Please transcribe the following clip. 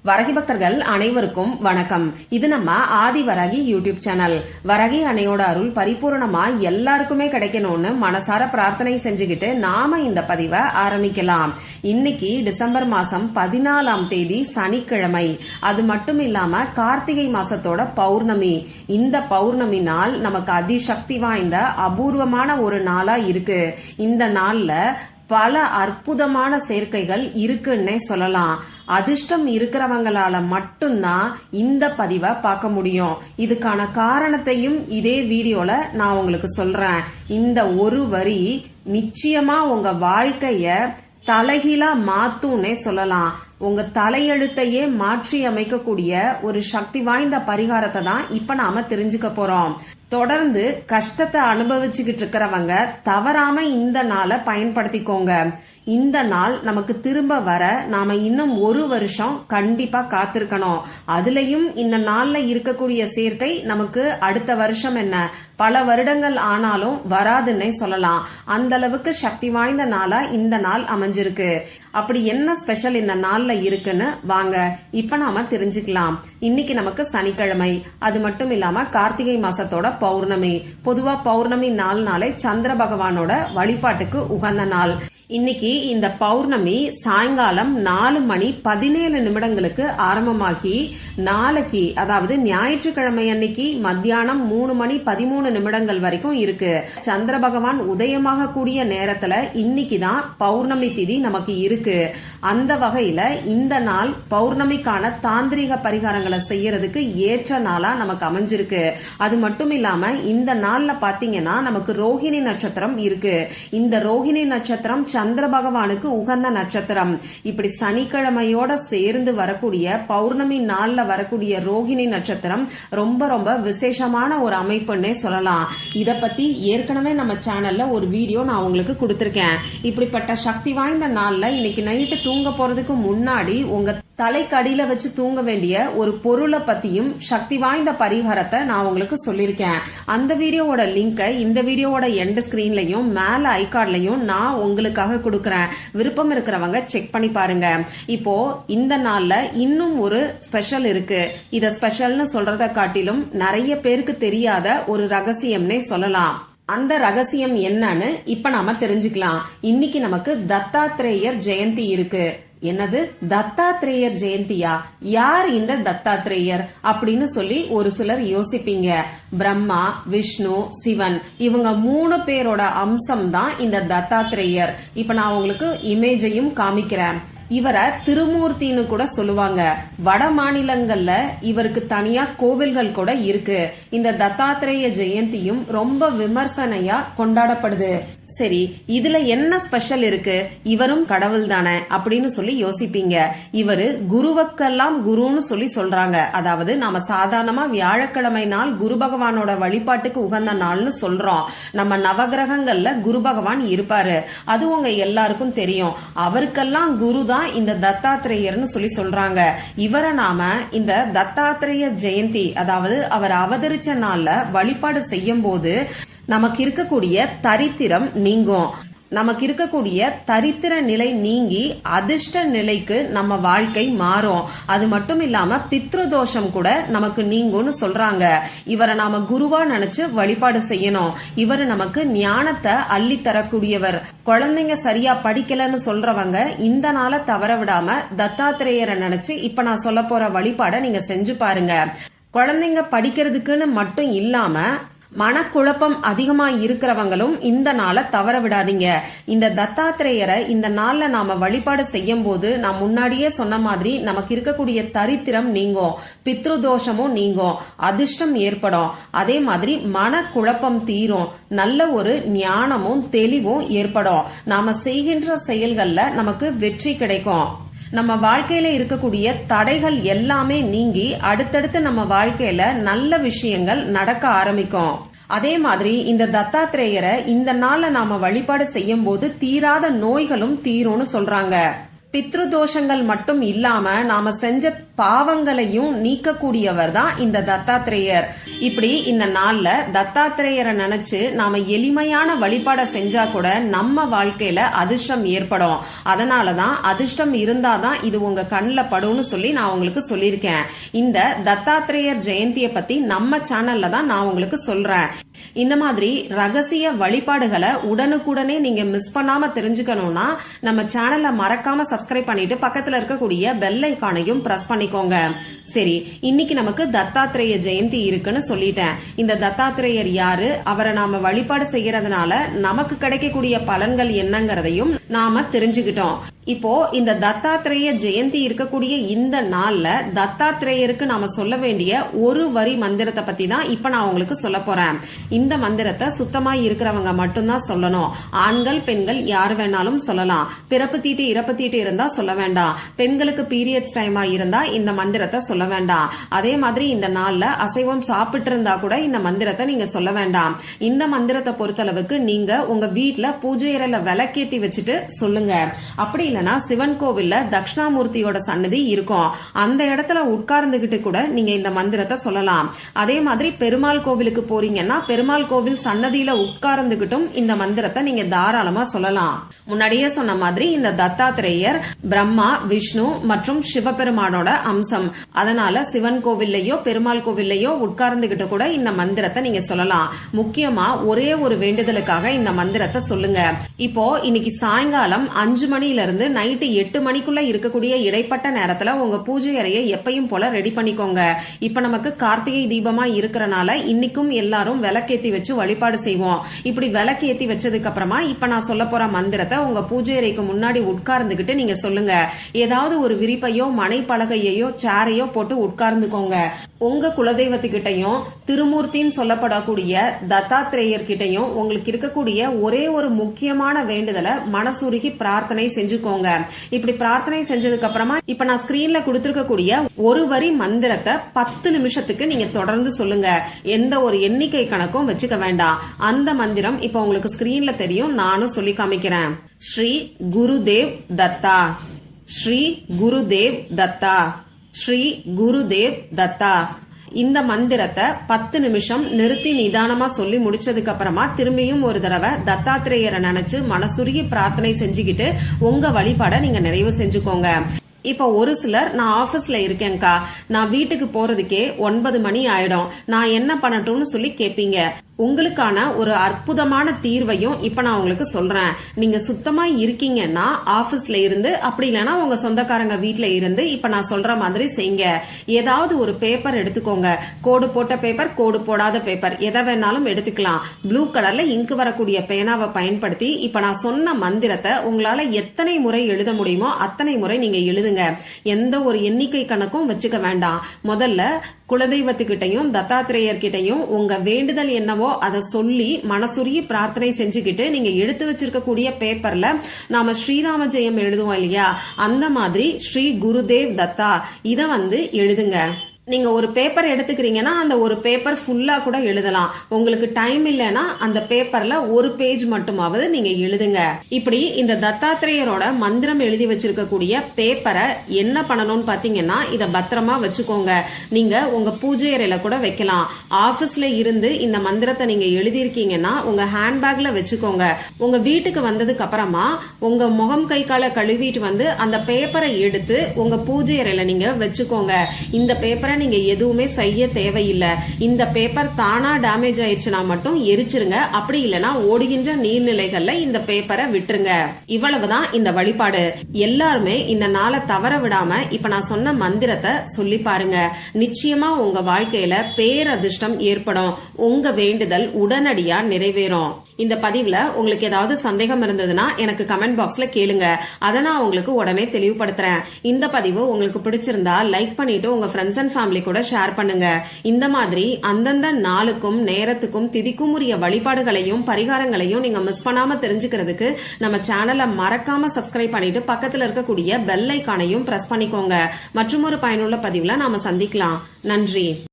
வரகி பக்தர்கள் அனைவருக்கும் வணக்கம். இது நம்ம ஆதி வரகி யூடியூப் சேனல். வரகி அன்னையோட அருள் பரிபூர்ணமா எல்லாருக்குமே கிடைக்கணும்னு மனசார பிரார்த்தனை செஞ்சுக்கிட்டு நாம இந்த பதிவை ஆரம்பிக்கலாம். இன்னைக்கு டிசம்பர் மாசம் 14ஆம் தேதி சனிக்கிழமை. அது மட்டும் இல்லாம கார்த்திகை மாசத்தோட பௌர்ணமி. இந்த பௌர்ணமி நாள் நமக்கு அதிசக்தி வாய்ந்த அபூர்வமான ஒரு நாளா இருக்கு. இந்த நாள்ல பல அற்புதமான சேர்க்கைகள் இருக்குன்னே சொல்லலாம். அதிர்ஷ்டம் இருக்கிறவங்களால மட்டும்தான் இந்த பதிவை பார்க்க முடியும். இதுக்கான காரணத்தையும் இதே வீடியோல நான் உங்களுக்கு சொல்றேன். இந்த ஒரு வரி நிச்சயமா உங்க வாழ்க்கைய தலைகீழா மாத்தும்னே சொல்லலாம். உங்க தலையெழுத்தையே மாற்றி அமைக்கக்கூடிய ஒரு சக்தி வாய்ந்த பரிகாரத்தை தான் இப்ப நாம தெரிஞ்சுக்க போறோம். தொடர்ந்து கஷ்டத்தை அனுபவிச்சுக்கிட்டு இருக்கிறவங்க தவறாம இந்த நாளை பயன்படுத்திக்கோங்க. இந்த நாள் நமக்கு திரும்ப வர நாம இன்னும் ஒரு வருஷம் கண்டிப்பா காத்திருக்கணும். அதுலயும் இந்த நாள்ல இருக்கக்கூடிய சேர்க்கை நமக்கு அடுத்த வருஷம் என்ன பல வருடங்கள் ஆனாலும் வராதுன்னே சொல்லலாம். அந்த அளவுக்கு சக்தி வாய்ந்த நாளா இந்த நாள் அமைஞ்சிருக்கு. அப்படி என்ன ஸ்பெஷல் இந்த நாள்ல இருக்குன்னு வாங்க இப்ப நாம தெரிஞ்சுக்கலாம். இன்னைக்கு நமக்கு சனிக்கிழமை. அது மட்டும் இல்லாம கார்த்திகை மாசத்தோட பௌர்ணமி. பொதுவா பௌர்ணமி நாள்னாலே சந்திர பகவானோட வழிபாட்டுக்கு உகந்த நாள். இன்னைக்கு இந்த பௌர்ணமி சாயங்காலம் 4:17 ஆரம்பமாகி நாளைக்கு அதாவது ஞாயிற்றுக்கிழமை அன்னைக்கு மத்தியானம் 3:13 வரைக்கும் இருக்கு. சந்திர பகவான் உதயமாக கூடிய நேரத்துல இன்னைக்குதான் பௌர்ணமி திதி நமக்கு இருக்கு. அந்த வகையில இந்த நாள் பௌர்ணமிக்கான தாந்திரிக பரிகாரங்களை செய்யறதுக்கு ஏற்ற நாளா நமக்கு அமைஞ்சிருக்கு. அது மட்டும் இல்லாம இந்த நாள்ல பாத்தீங்கன்னா நமக்கு ரோஹிணி நட்சத்திரம் இருக்கு. இந்த ரோஹிணி நட்சத்திரம் சந்திர பகவானுக்கு உகந்த நட்சத்திரம். இப்படி சனிக்கிழமையோட சேர்ந்து வரக்கூடிய பௌர்ணமி நாள்ல வரக்கூடிய ரோஹிணி நட்சத்திரம் ரொம்ப ரொம்ப விசேஷமான ஒரு அமைப்புன்னே சொல்லலாம். இத பத்தி ஏற்கனவே நம்ம சேனல்ல ஒரு வீடியோ நான் உங்களுக்கு கொடுத்திருக்கேன். இப்படிப்பட்ட சக்தி வாய்ந்த நாள்ல இன்னைக்கு நைட்டு தூங்க போறதுக்கு முன்னாடி உங்க தலைக்கடியில வச்சு தூங்க வேண்டிய ஒரு பொருளை பத்தியும் சக்தி வாய்ந்த பரிகாரத்தை நான் உங்களுக்கு சொல்லிருக்கேன். அந்த வீடியோவோட லிங்கை இந்த வீடியோவோட எண்ட் ஸ்கிரீன்லயும் மேல ஐகார்ட்லயும் நான் உங்களுக்காக கொடுக்கறேன். விருப்பம் இருக்கிறவங்க செக் பண்ணி பாருங்க. இப்போ இந்த நாள்ல இன்னும் ஒரு ஸ்பெஷல் இருக்கு. இத ஸ்பெஷல்னு சொல்றத காட்டிலும் நிறைய பேருக்கு தெரியாத ஒரு ரகசியம்னே சொல்லலாம். அந்த ரகசியம் என்னன்னு இப்ப நாம தெரிஞ்சுக்கலாம். இன்னைக்கு நமக்கு தத்தாத்ரேயர் ஜெயந்தி இருக்கு. என்னது தத்தாத்ரேயர் ஜெயந்தியா? யார் இந்த தத்தாத்ரேயர் அப்படின்னு சொல்லி ஒரு சிலர் யோசிப்பீங்க. பிரம்மா, விஷ்ணு, சிவன் இவங்க 3 பேரோட அம்சம் தான் இந்த தத்தாத்ரேயர். இப்ப நான் உங்களுக்கு இமேஜையும் காமிக்கிறேன். இவரை திருமூர்த்தின்னு கூட சொல்லுவாங்க. வட மாநிலங்கள்ல இவருக்கு தனியா கோவில்கள் கூட இருக்கு. இந்த தத்தாத்ரேய ஜெயந்தியும் ரொம்ப விமர்சனையா கொண்டாடப்படுது. சரி, இதுல என்ன ஸ்பெஷல் இருக்கு? இவரும் கடவுள் தானே அப்படின்னு சொல்லி யோசிப்பீங்க. இவரு குருவுக்கெல்லாம் குருன்னு சொல்லி சொல்றாங்க. அதாவது நாம சாதாரணமா வியாழக்கிழமை நாள் குரு பகவானோட வழிபாட்டுக்கு உகந்த நாள்னு சொல்றோம். நம்ம நவகிரகங்கள்ல குரு பகவான் இருப்பாரு. அது உங்க எல்லாருக்கும் தெரியும். அவருக்கெல்லாம் குரு தான் இந்த தத்தாத்ரேயர்னு சொல்லி சொல்றாங்க. இவரை நாம இந்த தத்தாத்ரேய ஜெயந்தி அதாவது அவர் அவதரிச்ச நாள்ல வழிபாடு செய்யும் போது நமக்கு இருக்கக்கூடிய தரித்திரம் நீங்கும். நமக்கு இருக்கக்கூடிய தரித்திர நிலை நீங்கி அதிர்ஷ்ட நிலைக்கு நம்ம வாழ்க்கை மாறும். அது மட்டும் இல்லாம பித்ருதோஷம் கூட நமக்கு நீங்கும்னு சொல்றாங்க. இவரை நாம குருவா நினைச்சு வழிபாடு செய்யணும். இவர் நமக்கு ஞானத்தை அள்ளி தரக்கூடியவர். குழந்தைங்க சரியா படிக்கலன்னு சொல்றவங்க இந்த நாளை தவற விடாம தத்தாத்ரேயரை நினைச்சு இப்ப நான் சொல்ல போற வழிபாட நீங்க செஞ்சு பாருங்க. குழந்தைங்க படிக்கிறதுக்குன்னு மட்டும் இல்லாம மனக்குழப்பம் அதிகமா இருக்கிறவங்களும் இந்த நாளை தவற விடாதீங்க. இந்த தத்தாத்ரேயரை இந்த நாள்ல நாம வழிபாடு செய்யும் போது நான் முன்னாடியே சொன்ன மாதிரி நமக்கு இருக்கக்கூடிய தரித்திரம் நீங்கும், பித்ருதோஷமும் நீங்கும், அதிர்ஷ்டம் ஏற்படும். அதே மாதிரி மனக்குழப்பம் தீரும், நல்ல ஒரு ஞானமும் தெளிவும் ஏற்படும். நாம செய்கின்ற செயல்கள்ல நமக்கு வெற்றி கிடைக்கும். நம்ம வாழ்க்கையில இருக்கக்கூடிய தடைகள் எல்லாமே நீங்கி அடுத்தடுத்து நம்ம வாழ்க்கையில நல்ல விஷயங்கள் நடக்க ஆரம்பிக்கும். அதே மாதிரி இந்த தத்தாத்ரேயரை இந்த நாள்ல நாம வழிபாடு செய்யும் போது தீராத நோய்களும் தீரும்னு சொல்றாங்க. பித்ரு தோஷங்கள் மட்டும் இல்லாம நாம செஞ்ச பாவங்களையும் நீக்கக்கூடியவர் தான் இந்த தத்தாத்திரேயர். இப்படி இந்த நாள்ல தத்தாத்திரேயரை நினைச்சு நாம எளிமையான வழிபாட செஞ்சா கூட நம்ம வாழ்க்கையில அதிர்ஷ்டம் ஏற்படும். அதனாலதான் அதிர்ஷ்டம் இருந்தாதான் இது உங்க கண்ணுல படும்னு சொல்லி நான் உங்களுக்கு சொல்லியிருக்கேன். இந்த தத்தாத்திரேயர் ஜெயந்தியை பத்தி நம்ம சேனல்ல தான் நான் உங்களுக்கு சொல்றேன். இந்த மாதிரி ரகசிய வழிபாடுகளை உடனுக்குடனே நீங்க மிஸ் பண்ணாம தெரிஞ்சுக்கணும்னா நம்ம சேனலை மறக்காம சப்ஸ்கிரைப் பண்ணிட்டு பக்கத்துல இருக்கக்கூடிய பெல் ஐகானையும் பிரஸ் பண்ணிக்கோங்க. சரி, இன்னைக்கு நமக்கு தத்தாத்திரேய ஜெயந்தி இருக்குன்னு சொல்லிட்டேன். இந்த தத்தாத்திரேயர் யாரு, அவரை நாம வழிபாடு செய்யறதுனால நமக்கு கிடைக்கக்கூடிய பலன்கள் என்னங்கறதையும் நாம தெரிஞ்சுக்கிட்டோம். இப்போ இந்த தத்தாத்திரேய ஜெயந்தி இருக்கக்கூடிய இந்த நாள்ல தத்தாத்திரேயருக்கு நாம சொல்ல வேண்டிய ஒரு வரி மந்திரத்தை பத்தி தான் இப்ப நான் உங்களுக்கு சொல்ல போறேன். இந்த மந்திரத்தை சுத்தமா இருக்கிறவங்க மட்டும்தான் சொல்லணும். ஆண்கள் பெண்கள் யாரு வேணாலும் சொல்லலாம். பிறப்பு தீட்டு இறப்பு தீட்டு இருந்தா சொல்ல வேண்டாம். பெண்களுக்கு பீரியட்ஸ் டைமா இருந்தா இந்த மந்திரத்தை சொல்ல வேண்டாம். அதே மாதிரி இந்த நாள்ல அசைவம் சாப்பிட்டு இருந்தா கூட இந்த மந்திரத்தை நீங்க சொல்ல வேண்டாம். இந்த மந்திரத்தை பொறுத்தளவுக்கு நீங்க உங்க வீட்டுல பூஜை அறையில விளக்கேத்தி வச்சுட்டு சொல்லுங்க. அப்படி இல்லனா சிவன் கோவில்ல தட்சிணாமூர்த்தியோட சன்னதி இருக்கும், அந்த இடத்துல உட்கார்ந்துகிட்டு கூட நீங்க இந்த மந்திரத்தை சொல்லலாம். அதே மாதிரி பெருமாள் கோவிலுக்கு போறீங்கன்னா பெருமாள் கோவில் சன்னதியில உட்கார்ந்துகிட்டும் இந்த மந்திரத்தை நீங்க தாராளமா சொல்லலாம். முன்னாடியே சொன்ன மாதிரி இந்த தத்தாத்திரேயர் பிரம்மா, விஷ்ணு மற்றும் சிவபெருமானோட அம்சம். அதனால சிவன் கோவில்லையோ பெருமாள் கோவில்லையோ உட்கார்ந்துகிட்டு கூட இந்த மந்திரத்தை நீங்க சொல்லலாம். முக்கியமா ஒரே ஒரு வேண்டுதலுக்காக இந்த மந்திரத்தை சொல்லுங்க. இப்போ இன்னைக்கு சாயங்காலம் 5 மணில இருந்து நைட்டு 8 மணிக்குள்ள இருக்கக்கூடிய இடைப்பட்ட நேரத்துல உங்க பூஜை அறையை எப்பயும் போல ரெடி பண்ணிக்கோங்க. இப்ப நமக்கு கார்த்திகை தீபமா இருக்கறனால இன்னைக்கும் எல்லாரும் விளக்கேத்தி வச்சு வழிபாடு செய்வோம். இப்படி விளக்கேத்தி வச்சதுக்கு அப்புறமா இப்ப நான் சொல்ல போற மந்திரத்தை உங்க பூஜை அறைக்கு முன்னாடி உட்கார்ந்துகிட்டு நீங்க சொல்லுங்க. ஏதாவது ஒரு விரிப்பையோ மனை பலகையோ சேரையோ போட்டு உட்கார்ந்துக்கோங்க. உங்க குலதெய்வத்துக்கிட்டையும் திருமூர்த்தின்னு சொல்லப்படக்கூடிய தத்தாத்திரேயர் கிட்டையும் உங்களுக்கு இருக்கக்கூடிய ஒரே ஒரு முக்கியமான வேண்டுதலை மனசுருகி பிரார்த்தனை செஞ்சுக்கோங்க. இப்படி பிரார்த்தனை செஞ்சதுக்கு அப்புறமா இப்ப நான் ஸ்கிரீன்ல கொடுத்திருக்கக்கூடிய ஒரு வரி மந்திரத்தை 10 நிமிஷத்துக்கு நீங்க தொடர்ந்து சொல்லுங்க. எந்த ஒரு எண்ணிக்கை கணக்கும் வச்சுக்க வேண்டாம். அந்த மந்திரம் இப்ப உங்களுக்கு ஸ்கிரீன்ல தெரியும், நானும் சொல்லி காமிக்கிறேன். ஸ்ரீ குருதேவ் தத்தா, ஸ்ரீ குருதேவ் தத்தா, ஸ்ரீ குருதேவ் தத்தா. இந்த மந்திரத்தை 10 நிமிஷம் நிறுத்தி நிதானமா சொல்லி முடிச்சதுக்கு அப்புறமா திரும்பியும் ஒரு தடவை தத்தாத்திரேயரை நினைச்சு மனசுருகி பிரார்த்தனை செஞ்சுக்கிட்டு உங்க வழிபாட நீங்க நிறைவு செஞ்சுக்கோங்க. இப்ப ஒரு சிலர் நான் ஆபீஸ்ல இருக்கேன்கா, நான் வீட்டுக்கு போறதுக்கே 9 மணி ஆயிடும், நான் என்ன பண்ணட்டும்னு சொல்லி கேப்பீங்க. உங்களுக்கான ஒரு அற்புதமான தீர்வையும் இப்ப நான் உங்களுக்கு சொல்றேன். நீங்க சுத்தமா இருக்கீங்கன்னா ஆபீஸ்ல இருந்து, அப்படி இல்லைன்னா உங்க சொந்தக்காரங்க வீட்டுல இருந்து இப்ப நான் சொல்ற மாதிரி செய்யுங்க. ஏதாவது ஒரு பேப்பர் எடுத்துக்கோங்க. கோடு போட்ட பேப்பர், கோடு போடாத பேப்பர், எதை வேணாலும் எடுத்துக்கலாம். ப்ளூ கலர்ல இங்கு வரக்கூடிய பேனாவை பயன்படுத்தி இப்ப நான் சொன்ன மந்திரத்தை உங்களால எத்தனை முறை எழுத முடியுமோ அத்தனை முறை நீங்க எழுதுங்க. எந்த ஒரு எண்ணிக்கை கணக்கும் வச்சுக்க வேண்டாம். முதல்ல குலதெய்வத்துக்கிட்டையும் தத்தாத்திரேயர்கிட்டையும் உங்க வேண்டுதல் என்னவோ அதை சொல்லி மனசுருகி பிரார்த்தனை செஞ்சுக்கிட்டு நீங்க எடுத்து வச்சிருக்கக்கூடிய பேப்பர்ல நாம ஸ்ரீராம ஜெயம் எழுதுவோம் இல்லையா, அந்த மாதிரி ஸ்ரீ குருதேவ் தத்தா இத எழுதுங்க. நீங்க ஒரு பேப்பர் எடுத்துக்கிறீங்கன்னா அந்த ஒரு பேப்பர் ஃபுல்லா கூட எழுதலாம். உங்களுக்கு டைம் இல்லைன்னா அந்த பேப்பர்ல ஒரு பேஜ் மட்டுமாவது நீங்க எழுதுங்க. இப்படி இந்த தத்தாத்திரேயரோட மந்திரம் எழுதி வச்சிருக்கக்கூடிய பேப்பரை என்ன பண்ணணும்னு பாத்தீங்கன்னா இத பத்திரமா வச்சுக்கோங்க. நீங்க உங்க பூஜை அறையில கூட வைக்கலாம். ஆபீஸ்ல இருந்து இந்த மந்திரத்தை நீங்க எழுதியிருக்கீங்கன்னா உங்க ஹேண்ட்பேக்ல வச்சுக்கோங்க. உங்க வீட்டுக்கு வந்ததுக்கு அப்புறமா உங்க முகம் கை காலை கழுவிட்டு அந்த பேப்பரை எடுத்து உங்க பூஜை அறையில நீங்க வச்சுக்கோங்க. இந்த பேப்பரை நீங்க எதுவுமே செய்ய தேவையில்லை. இந்த பேப்பர் தானா டேமேஜ் ஆயிடுச்சுன்னா மட்டும் எரிச்சிருங்க. அப்படி இல்லைன்னா ஓடுகின்ற நீர்நிலைகள்ல இந்த பேப்பரை விட்டுருங்க. இவ்வளவுதான் இந்த வழிபாடு. எல்லாருமே இந்த நாளை தவற விடாம இப்ப நான் சொன்ன மந்திரத்தை சொல்லி பாருங்க. நிச்சயமா உங்க வாழ்க்கையில பேரதிர்ஷ்டம் ஏற்படும். உங்க வேண்டுதல் உடனடியா நிறைவேறும். இந்த பதிவுல உங்களுக்கு ஏதாவது சந்தேகம் இருந்ததுன்னா எனக்கு கமெண்ட் பாக்ஸ்ல கேளுங்க. அதை நான் உங்களுக்கு உடனே தெளிவுபடுத்துறேன். இந்த பதிவு உங்களுக்கு பிடிச்சிருந்தா லைக் பண்ணிட்டு உங்க ஃப்ரெண்ட்ஸ் அண்ட் ஃபேமிலி கூட ஷேர் பண்ணுங்க. இந்த மாதிரி அந்தந்த நாளுக்கும் நேரத்துக்கும் திதிக்கும் உரிய வழிபாடுகளையும் பரிகாரங்களையும் நீங்க மிஸ் பண்ணாம தெரிஞ்சுக்கிறதுக்கு நம்ம சேனலை மறக்காம சப்ஸ்கிரைப் பண்ணிட்டு பக்கத்துல இருக்கக்கூடிய பெல் ஐகானையும் பிரஸ் பண்ணிக்கோங்க. மற்றும் ஒரு பயனுள்ள பதிவுல நாம சந்திக்கலாம். நன்றி.